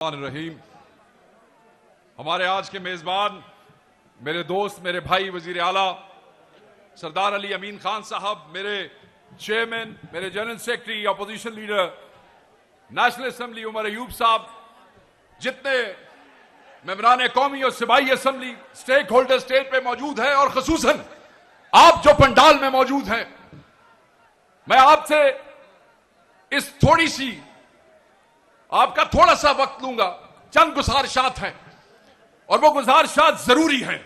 रहीम। हमारे आज के मेजबान मेरे दोस्त, मेरे भाई वजीर आला सरदार अली अमीन खान साहब, मेरे चेयरमैन, मेरे general secretary, opposition leader national assembly Umar Ayub साहब, जितने मेंबरान कौमी और सिपाही असेंबली स्टेक होल्डर स्टेज पे मौजूद है, और खसूसन आप जो पंडाल में मौजूद हैं, मैं आपसे इस थोड़ी सी आपका थोड़ा सा वक्त लूंगा। चंद गुजारिशात हैं और वो गुजारिशात जरूरी हैं।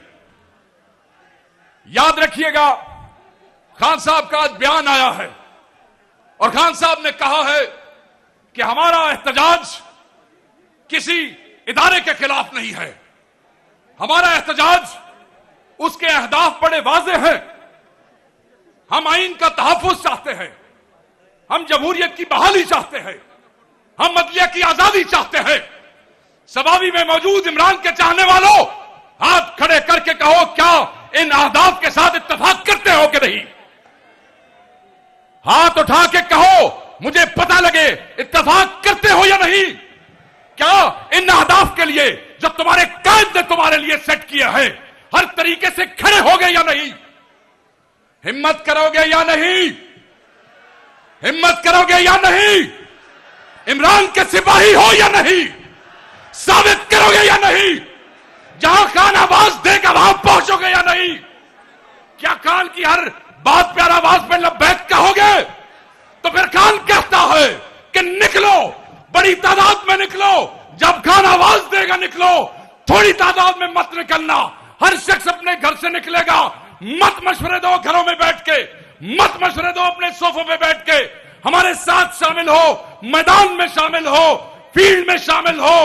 याद रखिएगा, खान साहब का आज बयान आया है और खान साहब ने कहा है कि हमारा एहतजाज किसी इदारे के खिलाफ नहीं है। हमारा एहतजाज, उसके अहदाफ बड़े वाज़े हैं। हम आइन का तहफ़्फ़ुज़ चाहते हैं, हम जमहूरियत की बहाली चाहते हैं, हम अदलिया की आजादी चाहते हैं। सवावी में मौजूद इमरान के चाहने वालों, हाथ खड़े करके कहो, क्या इन अहदाफ के साथ इत्तेफाक करते हो कि नहीं? हाथ उठा के कहो, मुझे पता लगे इत्तेफाक करते हो या नहीं। क्या इन अहदाफ के लिए जो तुम्हारे कायद ने तुम्हारे लिए सेट किया है, हर तरीके से खड़े होगे या नहीं? हिम्मत करोगे या नहीं? हिम्मत करोगे या नहीं? इमरान के सिपाही हो या नहीं? साबित करोगे या नहीं? जहां खान आवाज देगा वहां पहुंचोगे या नहीं? क्या खान की हर बात पर आवाज में लब्बैक कहोगे? तो फिर खान कहता है कि निकलो, बड़ी तादाद में निकलो। जब खान आवाज देगा निकलो, थोड़ी तादाद में मत निकलना। हर शख्स अपने घर से निकलेगा। मत मशवरे दो घरों में बैठ के, मत मशवरे दो अपने सोफों पे बैठ के। हमारे साथ शामिल हो, मैदान में शामिल हो, फील्ड में शामिल हो,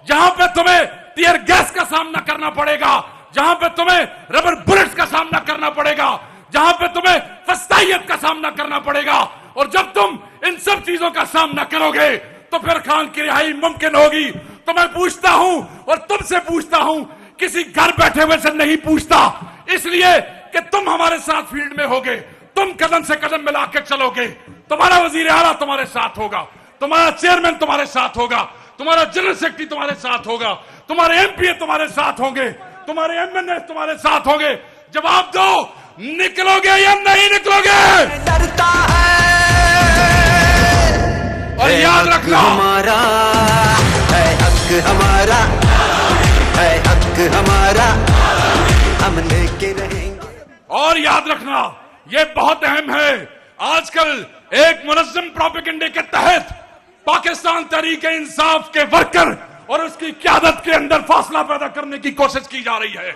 जहां पे तुम्हें टीयर गैस का सामना करना पड़ेगा, जहां पे तुम्हें रबर बुलेट्स का सामना करना पड़ेगा, जहां पे तुम्हें फस्तायत का सामना करना पड़ेगा। और जब तुम इन सब चीजों का सामना करोगे तो फिर खान की रिहाई मुमकिन होगी। तो मैं पूछता हूं और तुमसे पूछता हूं, किसी घर बैठे हुए से नहीं पूछता, इसलिए कि तुम हमारे साथ फील्ड में होगे, तुम कदम से कदम मिला के चलोगे। तुम्हारा वजीर आला तुम्हारे साथ होगा, तुम्हारा चेयरमैन तुम्हारे साथ होगा, तुम्हारा जनरल सेक्रेटरी तुम्हारे साथ होगा, तुम्हारे एमपीए तुम्हारे साथ होंगे, तुम्हारे एमएनए तुम्हारे साथ होंगे। जवाब दो, निकलोगे या नहीं निकलोगे? डरता है और याद रखना, हमारा है हक, हमारा है हक, हमारा हम लेके रहेंगे। और याद रखना, यह बहुत अहम है। आजकल एक मुनज़्ज़म प्रोपेगेंडे के तहत पाकिस्तान तहरीक-ए-इंसाफ के वर्कर और उसकी क़यादत के अंदर फासला पैदा करने की कोशिश की जा रही है।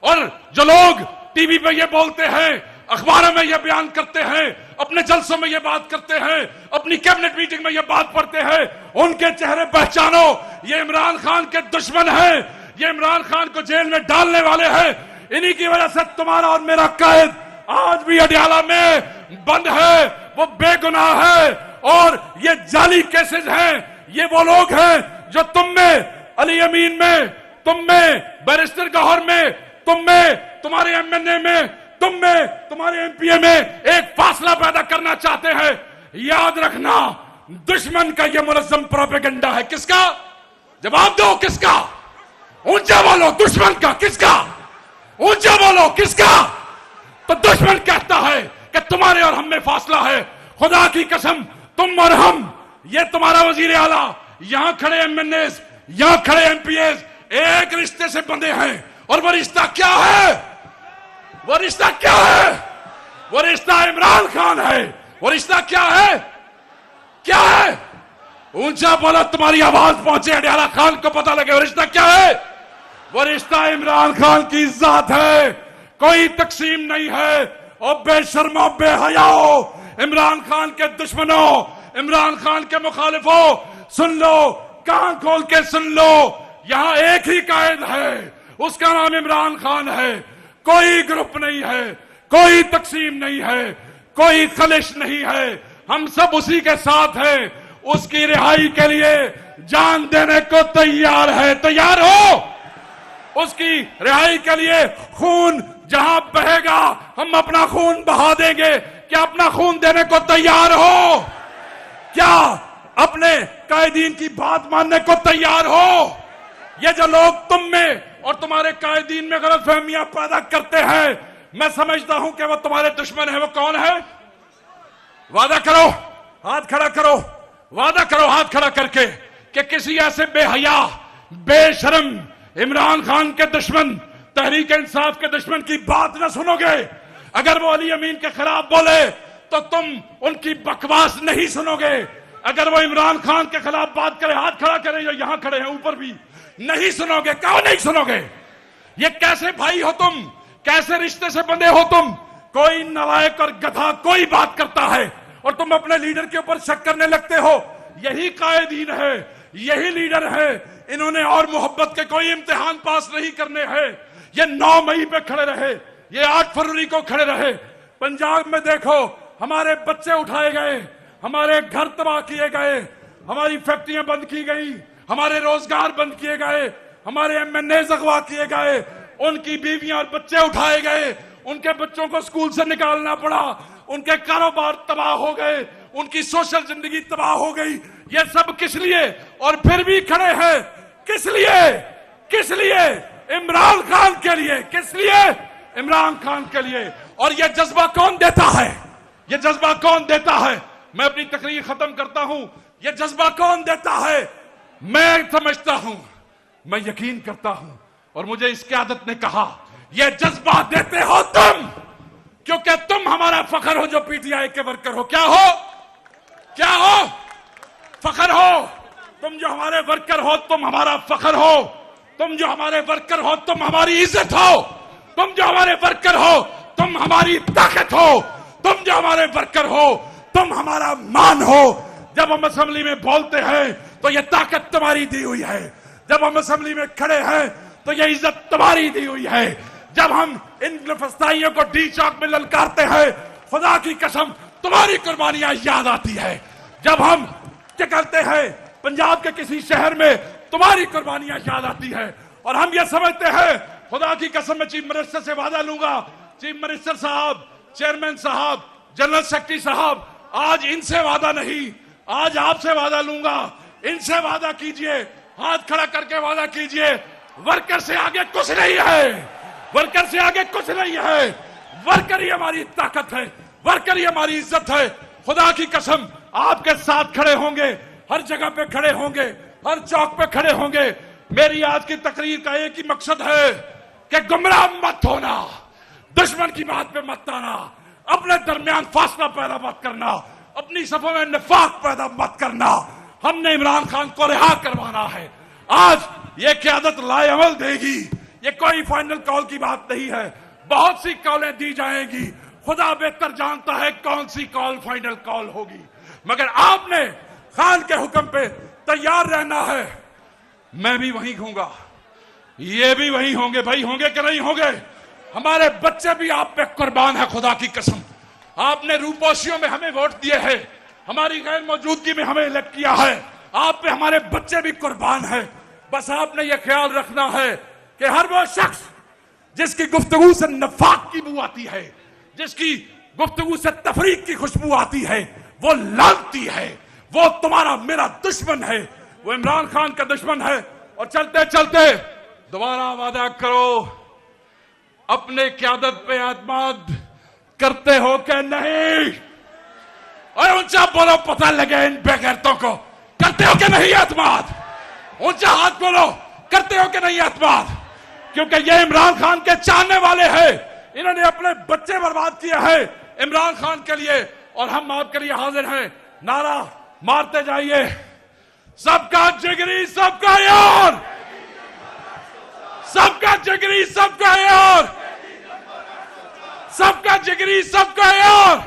और जो लोग टीवी पे ये बोलते हैं, अखबारों में ये बयान करते हैं, अपने जलसों में ये बात करते हैं, अपनी कैबिनेट मीटिंग में ये बात पढ़ते हैं, उनके चेहरे पहचानो। ये इमरान खान के दुश्मन हैं, ये इमरान खान को जेल में डालने वाले हैं। इन्हीं की वजह से तुम्हारा और मेरा कायद आज भी अडियाला में बंद है, वो बेगुनाह है। और ये जाली केसेस हैं, ये वो लोग हैं जो तुम में, अली अमीन में, तुम में, बैरिस्टर गौहर में, तुम में, तुम्हारे एमएनए में, तुम में, तुम्हारे एमपीए में एक फासला पैदा करना चाहते हैं। याद रखना, दुश्मन का ये मुनज़्ज़म प्रोपेगेंडा है। किसका? जवाब दो, किसका? ऊंचा बोलो, दुश्मन का। किसका? ऊंचा बोलो, किसका? तो दुश्मन कहता है कि तुम्हारे और हम में फासला है। खुदा की कसम, तुम और हम, ये तुम्हारा वजीर आला, यहां खड़े एमएनए, यहां खड़े एमपीएस एक रिश्ते से बंधे हैं। और वो रिश्ता क्या है? वो रिश्ता क्या है? वो रिश्ता इमरान खान है। वो रिश्ता क्या है? क्या है? ऊंचा बोला, तुम्हारी आवाज पहुंचे, अडियाला खान को पता लगे। वो रिश्ता क्या है? वो रिश्ता इमरान खान की इज्जत है, कोई तकसीम नहीं है। और बेशर्मो, बेहयाओ, इमरान खान के दुश्मनों, इमरान खान के मुखालिफों, सुन लो, कान खोल के सुन लो। यहां एक ही कायद है, उसका नाम इमरान खान है। कोई ग्रुप नहीं है, कोई तकसीम नहीं है, कोई खलिश नहीं है। हम सब उसी के साथ हैं। उसकी रिहाई के लिए जान देने को तैयार है। तैयार हो? उसकी रिहाई के लिए खून जहां बहेगा, हम अपना खून बहा देंगे। क्या अपना खून देने को तैयार हो? क्या अपने कायदीन की बात मानने को तैयार हो। ये जो लोग तुम में और तुम्हारे कायदीन में गलतफहमियां पैदा करते हैं, मैं समझता हूं कि वो तुम्हारे दुश्मन है। वो कौन है? वादा करो, हाथ खड़ा करो, वादा करो हाथ खड़ा करके कि किसी ऐसे बेहया, बेशरम इमरान खान के दुश्मन, तहरीक इंसाफ के दुश्मन की बात न सुनोगे। अगर वो अली अमीन के खिलाफ बोले तो तुम उनकी बकवास नहीं सुनोगे। अगर वो इमरान खान के खिलाफ बात करे, हाथ खड़ा करे, जो यहां खड़े हैं ऊपर भी, नहीं सुनोगे। क्यों नहीं सुनोगे? ये कैसे भाई हो तुम? कैसे रिश्ते से बंधे हो तुम? कोई नालायक और गधा कोई बात करता है और तुम अपने लीडर के ऊपर शक करने लगते हो। यही कायदीन है, यही लीडर है। इन्होंने और मोहब्बत के कोई इम्तिहान पास नहीं करने हैं। ये 9 मई पे खड़े रहे, ये 8 फरवरी को खड़े रहे। पंजाब में देखो, हमारे बच्चे उठाए गए, हमारे घर तबाह किए गए, हमारी फैक्ट्रियां बंद की गई, हमारे रोजगार बंद किए गए, हमारे एमएनए अगवा किए गए, उनकी बीवियां और बच्चे उठाए गए, उनके बच्चों को स्कूल से निकालना पड़ा, उनके कारोबार तबाह हो गए, उनकी सोशल जिंदगी तबाह हो गई। ये सब किस लिए? और फिर भी खड़े हैं किस लिए? किस लिए? इमरान खान के लिए। किस लिए? इमरान खान के लिए। और ये जज्बा कौन देता है? ये जज्बा कौन देता है? मैं अपनी तकरीर खत्म करता हूं। ये जज्बा कौन देता है? मैं समझता हूं, मैं यकीन करता हूं, और मुझे इस क़यादत ने कहा, यह जज्बा देते हो तुम, क्योंकि तुम हमारा फखर हो जो पीटीआई के वर्कर हो। क्या हो? क्या हो? फखर हो। तुम जो हमारे वर्कर हो, तुम हमारा फखर हो। तुम जो हमारे वर्कर हो, तुम हमारी इज्जत हो। तुम जो हमारे वर्कर हो, तुम हमारी ताकत हो। तुम जो हमारे वर्कर हो, तुम हमारा मान हो। जब हम असेंबली में बोलते हैं तो ये ताकत तुम्हारी दी हुई है। जब हम असेंबली में खड़े हैं तो ये इज्जत तुम्हारी दी हुई है। जब हम इन फस्ताइयों को डी चौक में ललकारते हैं, खुदा की कसम तुम्हारी कुर्बानियां याद आती है। जब हम करते हैं पंजाब के किसी शहर में, तुम्हारी कुर्बानियां याद आती है। और हम ये समझते हैं, खुदा की कसम मैं चीफ मिनिस्टर से वादा लूंगा, चीफ मिनिस्टर साहब, चेयरमैन साहब, जनरल सेक्रेटरी साहब, आज इनसे वादा नहीं, आज आपसे वादा लूंगा। इनसे वादा कीजिए, हाथ खड़ा करके वादा कीजिए, वर्कर से आगे कुछ नहीं है। वर्कर से आगे कुछ नहीं है। वर्कर ही हमारी ताकत है, वर्कर ही हमारी इज्जत है। खुदा की कसम आपके साथ खड़े होंगे, हर जगह पे खड़े होंगे, हर चौक पे खड़े होंगे। मेरी आज की तकरीर का एक ही मकसद है कि गुमराह मत होना, दुश्मन की बात पे मत आना, अपने दरमियान फासला पैदा मत करना, अपनी सफों में निफाक पैदा मत करना। हमने इमरान खान को रिहा करवाना है। आज ये क़यादत लाएअमल देगी। ये कोई फाइनल कॉल की बात नहीं है, बहुत सी कॉलें दी जाएंगी। खुदा बेहतर जानता है कौन सी कॉल फाइनल कॉल होगी, मगर आपने खान के हुक्म पे तैयार रहना है। मैं भी वहीं होऊंगा, ये भी वहीं होंगे। भाई होंगे कि नहीं होंगे? हमारे बच्चे भी आप पे कुर्बान है। खुदा की कसम, आपने रूपोशियों में हमें वोट दिए हैं, हमारी गैर मौजूदगी में हमें इलेक्ट किया है। आप पे हमारे बच्चे भी कुर्बान है। बस आपने ये ख्याल रखना है कि हर वो शख्स जिसकी गुफ्तगू से नफाक की बू आती है, जिसकी गुफ्तगू से तफरीक की खुशबू आती है, वो लानती है, वो तुम्हारा मेरा दुश्मन है, वो इमरान खान का दुश्मन है। और चलते चलते दोबारा वादा करो, अपने क़यादत पे एतमाद करते हो कि नहीं? और ऊंचा बोलो, पता लगे इन बेगैरतों को, करते हो कि नहीं एतमाद? ऊंचा हाथ बोलो, करते हो कि नहीं एतमाद? क्योंकि ये इमरान खान के चाहने वाले हैं। इन्होंने अपने बच्चे बर्बाद किए हैं इमरान खान के लिए, और हम आपके लिए हाजिर हैं। नारा मारते जाइए, सबका जिगरी सबका यार, सबका जिगरी सबका यार, सबका जिगरी सबका यार,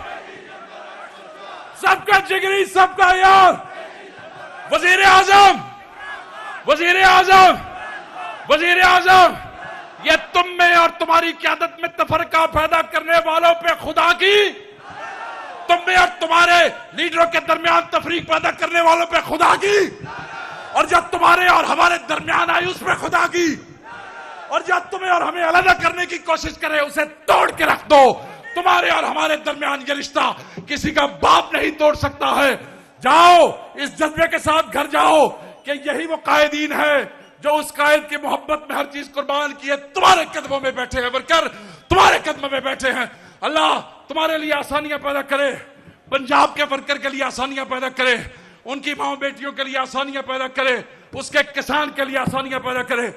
सबका जिगरी सबका यार। वजीर आजम, वजीर आजम, वजीर आजम, ये तुम में और तुम्हारी क़यादत में तफरका पैदा करने वालों पे खुदा की, तुम में और तुम्हारे लीडरों के दरमियान तफरीक पैदा करने वालों पे खुदा की, और जब तुम्हारे और हमारे दरमियान आई उस पे खुदा की, और जब तुम्हें और हमें अलग करने की कोशिश करे उसे तोड़ के रख दो। तुम्हारे और हमारे दरमियान ये रिश्ता किसी का बाप नहीं तोड़ सकता है, जाओ, इस जज्बे के साथ घर जाओ कि यही वो कायदीन है जो उस कायद की मोहब्बत में हर चीज कुर्बान की है। तुम्हारे कदमों में बैठे हैं वर्कर, तुम्हारे कदमों में बैठे हैं। अल्लाह तुम्हारे लिए आसानियां पैदा करे, पंजाब के वर्कर के लिए आसानियां पैदा करे, उनकी माओ बेटियों के लिए आसानियां पैदा करे, उसके किसान के लिए आसानियां पैदा करे।